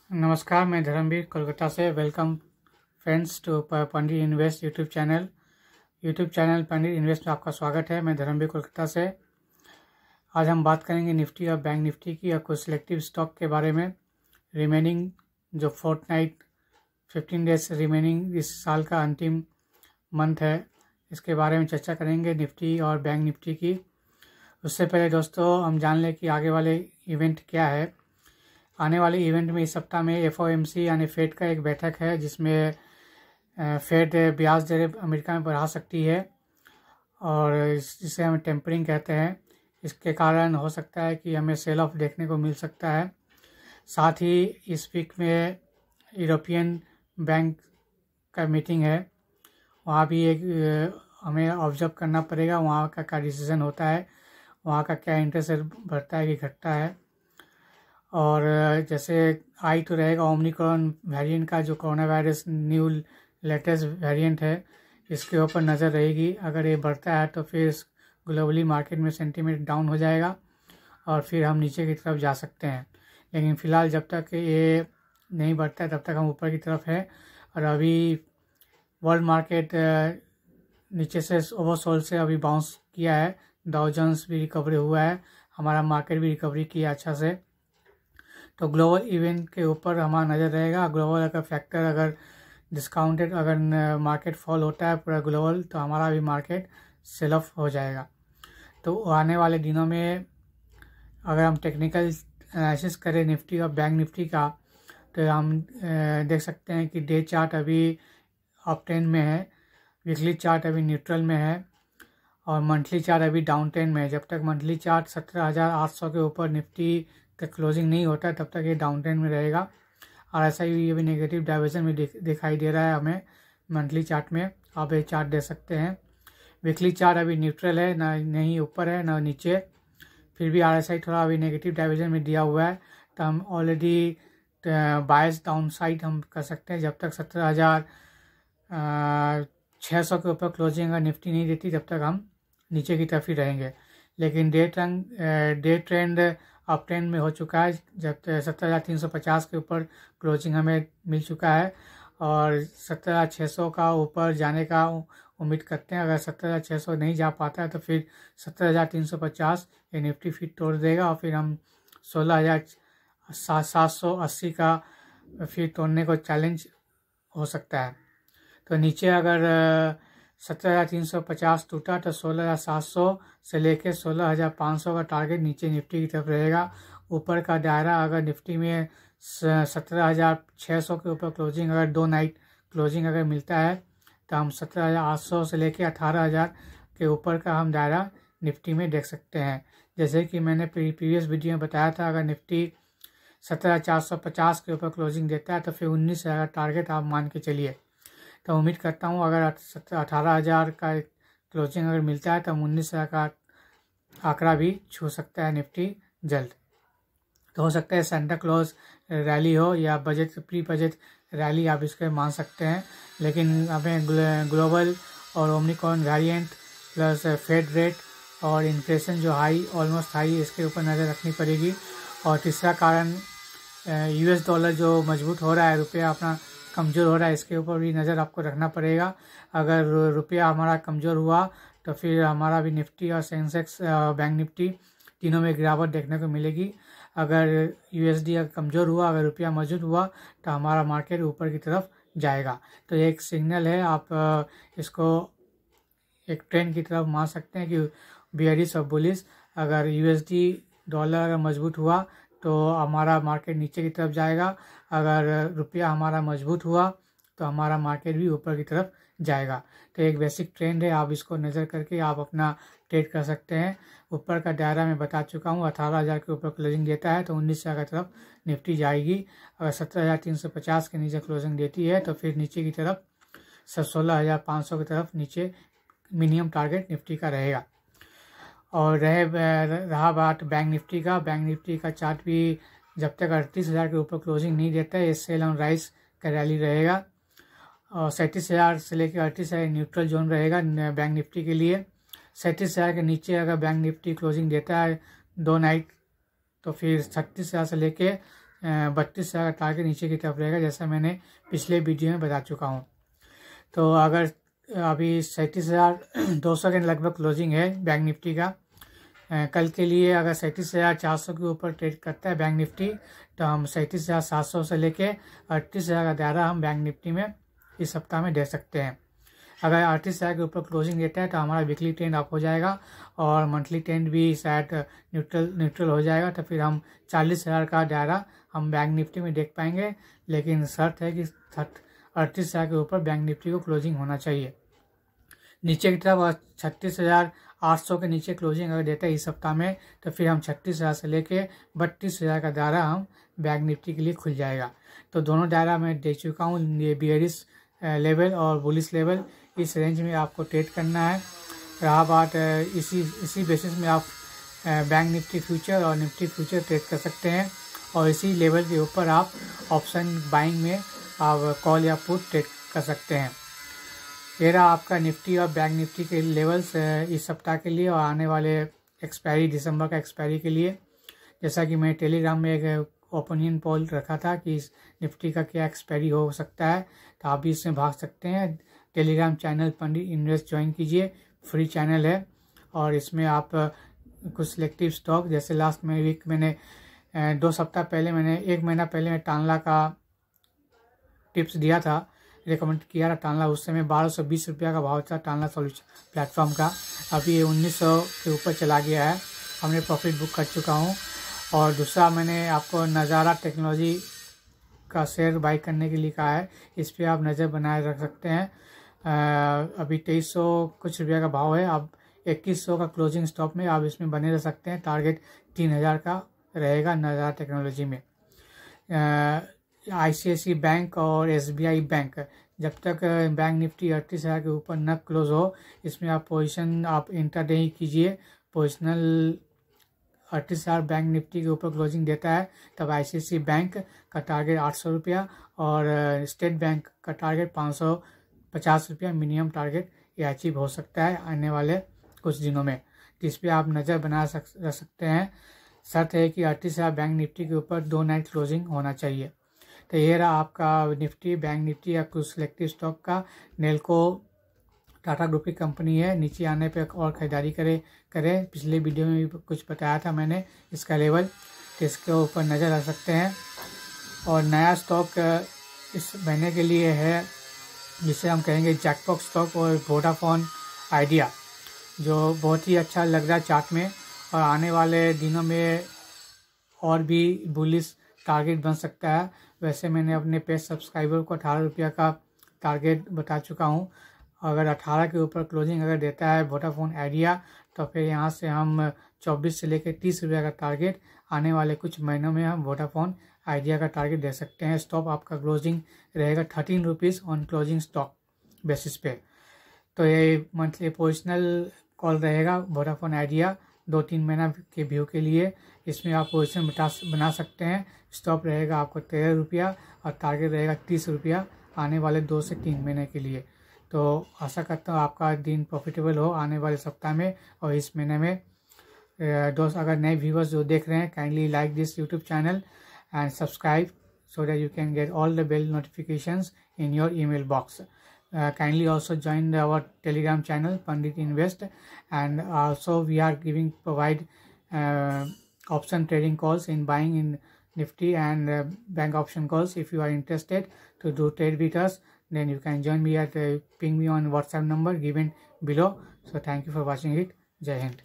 नमस्कार, मैं धर्मवीर कोलकाता से। Welcome friends to Pandit invest YouTube channel Pandit invest में आपका स्वागत है। मैं धर्मवीर कोलकाता से। आज हम बात करेंगे निफ्टी और बैंक निफ्टी की और कुछ सिलेक्टिव स्टॉक के बारे में। रिमेनिंग जो फोर्टनाइट 15 डेज रिमेनिंग इस साल का अंतिम मंथ है, इसके बारे में चर्चा करेंगे निफ्टी और बैंक निफ्टी की। उससे पहले दोस्तों हम जान लें कि आगे वाले इवेंट क्या है। आने वाले इवेंट में इस सप्ताह में एफओएमसी यानी फेड का एक बैठक है, जिसमें फेड ब्याज दरें अमेरिका में बढ़ा सकती है और जिसे हम टेम्परिंग कहते हैं। इसके कारण हो सकता है कि हमें सेल ऑफ देखने को मिल सकता है। साथ ही इस वीक में यूरोपियन बैंक का मीटिंग है, वहाँ भी एक हमें ऑब्जर्व करना पड़ेगा वहाँ का क्या डिसीज़न होता है, वहाँ का क्या इंटरेस्ट रेट बढ़ता है कि घटता है। और जैसे आई तो रहेगा ओमिक्रॉन वेरिएंट का, जो corona virus new latest variant है, इसके ऊपर नज़र रहेगी। अगर ये बढ़ता है तो फिर ग्लोबली मार्केट में सेंटीमेंट डाउन हो जाएगा और फिर हम नीचे की तरफ जा सकते हैं। लेकिन फ़िलहाल जब तक ये नहीं बढ़ता है तब तक हम ऊपर की तरफ है। और अभी वर्ल्ड मार्केट नीचे से ओवरसोल्ड से अभी बाउंस किया है। डाउ जोन्स भी रिकवरी हुआ है, हमारा मार्केट भी रिकवरी किया अच्छा से। तो ग्लोबल इवेंट के ऊपर हमारा नज़र रहेगा। ग्लोबल अगर फैक्टर अगर डिस्काउंटेड अगर मार्केट फॉल होता है पूरा ग्लोबल, तो हमारा भी मार्केट सेल ऑफ हो जाएगा। तो आने वाले दिनों में अगर हम टेक्निकल एनालिसिस करें निफ्टी और बैंक निफ्टी का, तो हम देख सकते हैं कि डे चार्ट अभी अप ट्रेंड में है, वीकली चार्ट अभी न्यूट्रल में है और मंथली चार्ट अभी डाउन ट्रेंड में है। जब तक मंथली चार्ट 17,800 के ऊपर निफ्टी का क्लोजिंग नहीं होता है तब तक ये डाउन ट्रेंड में रहेगा। और ऐसा ही ये भी नेगेटिव डाइवर्जन में दिखाई दे रहा है हमें मंथली चार्ट में। आप ये चार्ट दे सकते हैं। वीकली चार्ट अभी न्यूट्रल है, ना नहीं ऊपर है ना नीचे, फिर भी RSI थोड़ा अभी नेगेटिव डाइवर्जन में दिया हुआ है। तो हम ऑलरेडी बायस डाउन साइड हम कर सकते हैं। जब तक 17,600 के ऊपर क्लोजिंग अगर निफ्टी नहीं देती तब तक हम नीचे की तरफ ही रहेंगे। लेकिन डे ट्रेंड अप ट्रेंड में हो चुका है। जब 17,350 के ऊपर क्लोजिंग हमें मिल चुका है और 17,600 का ऊपर जाने का उम्मीद करते हैं। अगर 17,600 नहीं जा पाता है तो फिर 17,350 ये निफ्टी फिर तोड़ देगा और फिर हम 16,780 का फिर तोड़ने को चैलेंज हो सकता है। तो नीचे अगर 17,350 टूटा तो 16,700 से लेकर 16,500 का टारगेट नीचे निफ्टी की तरफ रहेगा। ऊपर का दायरा अगर निफ्टी में 17,600 के ऊपर क्लोजिंग अगर 2 नाइट क्लोजिंग अगर मिलता है तो हम 17,800 से लेकर 18,000 के ऊपर का हम दायरा निफ्टी में देख सकते हैं। जैसे कि मैंने प्रीवियस वीडियो में बताया था, अगर निफ्टी 17,450 के ऊपर क्लोजिंग देता है तो फिर 19,000 टारगेट आप मान के चलिए। तो उम्मीद करता हूँ अगर 18,000 का क्लोजिंग अगर मिलता है तो 19,000 का आंकड़ा भी छू सकता है निफ्टी जल्द। तो हो सकता है सेंटा क्लॉज रैली हो या प्री बजट रैली, आप इसके मान सकते हैं। लेकिन हमें ग्लोबल और Omicron variant plus Fed rate और इन्फ्लेशन जो ऑलमोस्ट हाई, इसके ऊपर नज़र रखनी पड़ेगी। और तीसरा कारण US डॉलर जो मजबूत हो रहा है, रुपया अपना कमज़ोर हो रहा है, इसके ऊपर भी नज़र आपको रखना पड़ेगा। अगर रुपया हमारा कमज़ोर हुआ तो फिर हमारा भी निफ्टी और सेंसेक्स बैंक निफ्टी तीनों में गिरावट देखने को मिलेगी। अगर USD अगर कमज़ोर हुआ, अगर रुपया मजबूत हुआ तो हमारा मार्केट ऊपर की तरफ जाएगा। तो ये एक सिग्नल है, आप इसको एक ट्रेंड की तरफ मान सकते हैं कि बेयरिश और बुलिश। अगर USD डॉलर अगर मजबूत हुआ तो हमारा मार्केट नीचे की तरफ जाएगा। अगर रुपया हमारा मजबूत हुआ तो हमारा मार्केट भी ऊपर की तरफ जाएगा। तो एक बेसिक ट्रेंड है, आप इसको नज़र करके आप अपना ट्रेड कर सकते हैं। ऊपर का दायरा मैं बता चुका हूँ, 18,000 के ऊपर क्लोजिंग देता है तो 19,000 की तरफ निफ्टी जाएगी। अगर 17,350 के नीचे क्लोजिंग देती है तो फिर नीचे की तरफ 16,500 की तरफ नीचे मिनिमम टारगेट निफ्टी का रहेगा। और रहा बात बैंक निफ्टी का, बैंक निफ्टी का चार्ट भी जब तक 38,000 के ऊपर क्लोजिंग नहीं देता है, सेल ऑन राइज का रैली रहेगा। और 37,000 से लेकर 38,000 न्यूट्रल जोन रहेगा बैंक निफ्टी के लिए। 37,000 के नीचे अगर बैंक निफ्टी क्लोजिंग देता है 2 नाइट तो फिर 36,000 से लेके 32,000 का टारगेट नीचे की तरफ रहेगा, जैसा मैंने पिछले वीडियो में बता चुका हूँ। तो अगर अभी 37,200 के लगभग क्लोजिंग है बैंक निफ्टी का। कल के लिए अगर 37,400 के ऊपर ट्रेड करता है बैंक निफ्टी, तो हम 37,700 से लेके 38,000 का दायरा हम बैंक निफ्टी में इस सप्ताह में दे सकते हैं। अगर 38,000 के ऊपर क्लोजिंग देता है तो हमारा वीकली ट्रेंड अप हो जाएगा और मंथली ट्रेंड भी शायद न्यूट्रल हो जाएगा। तो फिर हम 40,000 का दायरा हम बैंक निफ्टी में देख पाएंगे, लेकिन शर्त है कि 38,000 के ऊपर बैंक निफ्टी को क्लोजिंग होना चाहिए। नीचे की तरफ 36,800 के नीचे क्लोजिंग अगर देता है इस सप्ताह में, तो फिर हम 36,000 से लेके 32,000 का दायरा हम बैंक निफ्टी के लिए खुल जाएगा। तो दोनों दायरा मैं दे चुका हूँ, ये बियरिश लेवल और बुलिश लेवल, इस रेंज में आपको ट्रेड करना है। रहा बात इसी बेसिस में आप बैंक निफ्टी फ्यूचर और निफ्टी फ्यूचर ट्रेड कर सकते हैं, और इसी लेवल के ऊपर आप ऑप्शन बाइंग में आप कॉल या पुट ट्रेड कर सकते हैं। ये रहा आपका निफ्टी और बैंक निफ्टी के लेवल्स इस सप्ताह के लिए और आने वाले एक्सपायरी, दिसंबर का एक्सपायरी के लिए। जैसा कि मैं टेलीग्राम में एक ओपिनियन पोल रखा था कि इस निफ्टी का क्या एक्सपायरी हो सकता है, तो आप भी इसमें भाग सकते हैं। Telegram channel Pandit invest join कीजिए, फ्री चैनल है, और इसमें आप कुछ सिलेक्टिव स्टॉक, जैसे लास्ट में वीक मैंने 2 सप्ताह पहले मैंने 1 महीना पहले मैं टानला का टिप्स दिया था, रिकमेंड किया था टानला। उस समय 1220 रुपया का भाव था टानला सॉल्यूशन प्लेटफॉर्म का। अभी ये 1900 के ऊपर चला गया है, हमने प्रॉफिट बुक कर चुका हूँ। और दूसरा मैंने आपको नज़ारा टेक्नोलॉजी का शेयर बाई करने के लिए कहा है, इस पर आप नज़र बनाए रख सकते हैं। अभी 2300 कुछ रुपया का भाव है, अब 2100 का क्लोजिंग स्टॉप में आप इसमें बने रह सकते हैं। टारगेट 3000 का रहेगा नज़ारा टेक्नोलॉजी में। ICICI बैंक और SBI बैंक, जब तक बैंक निफ्टी 38,000 के ऊपर न क्लोज हो, इसमें आप पोजीशन आप इंटरडे ही कीजिए। पोजिशनल 38,000 बैंक निफ्टी के ऊपर क्लोजिंग देता है, तब ICICI बैंक का टारगेट 800 रुपया और स्टेट बैंक का टारगेट 550 रुपया मिनिमम टारगेट ये अचीव हो सकता है आने वाले कुछ दिनों में, जिस पे आप नज़र बना रख सकते हैं। शर्त है कि 38,000 बैंक निफ्टी के ऊपर 2 नाइट क्लोजिंग होना चाहिए। तो ये रहा आपका निफ्टी, बैंक निफ्टी या कुछ सिलेक्टिव स्टॉक का। नेल्को टाटा ग्रुप की कंपनी है, नीचे आने पे और ख़रीदारी करें। पिछले वीडियो में भी कुछ बताया था मैंने इसका लेवल, तो इसके ऊपर नज़र रख सकते हैं। और नया स्टॉक इस महीने के लिए है जिसे हम कहेंगे जैकपॉट स्टॉक और वोडाफोन आइडिया, जो बहुत ही अच्छा लग रहा है चार्ट में, और आने वाले दिनों में और भी बुलिश टारगेट बन सकता है। वैसे मैंने अपने पेज सब्सक्राइबर को 18 रुपया का टारगेट बता चुका हूँ। अगर 18 के ऊपर क्लोजिंग अगर देता है वोडाफोन आइडिया, तो फिर यहाँ से हम 24 से लेकर 30 रुपया का टारगेट आने वाले कुछ महीनों में हम वोडाफोन आइडिया का टारगेट दे सकते हैं। स्टॉप आपका क्लोजिंग रहेगा 13 rupees on closing stock basis पे। तो ये मंथली पोजिशनल कॉल रहेगा वोडाफोन आइडिया 2-3 महीना के व्यू के लिए। इसमें आप पोजिशन बना सकते हैं। स्टॉप रहेगा आपको 13 रुपया और टारगेट रहेगा 30 रुपया आने वाले 2 से 3 महीने के लिए। तो आशा करता हूँ आपका दिन प्रॉफिटेबल हो आने वाले सप्ताह में और इस महीने में। दोस्त, अगर नए व्यूवर्स जो देख रहे हैं, kindly like this YouTube channel and subscribe so that you can get all the bell notifications in your email box. Kindly also join our Telegram channel Pandit Invest, and also we are provide option trading calls in buying in Nifty and bank option calls. If you are interested to do trade with us, then you can join me at ping me on WhatsApp number given below. So thank you for watching it. Jai Hind.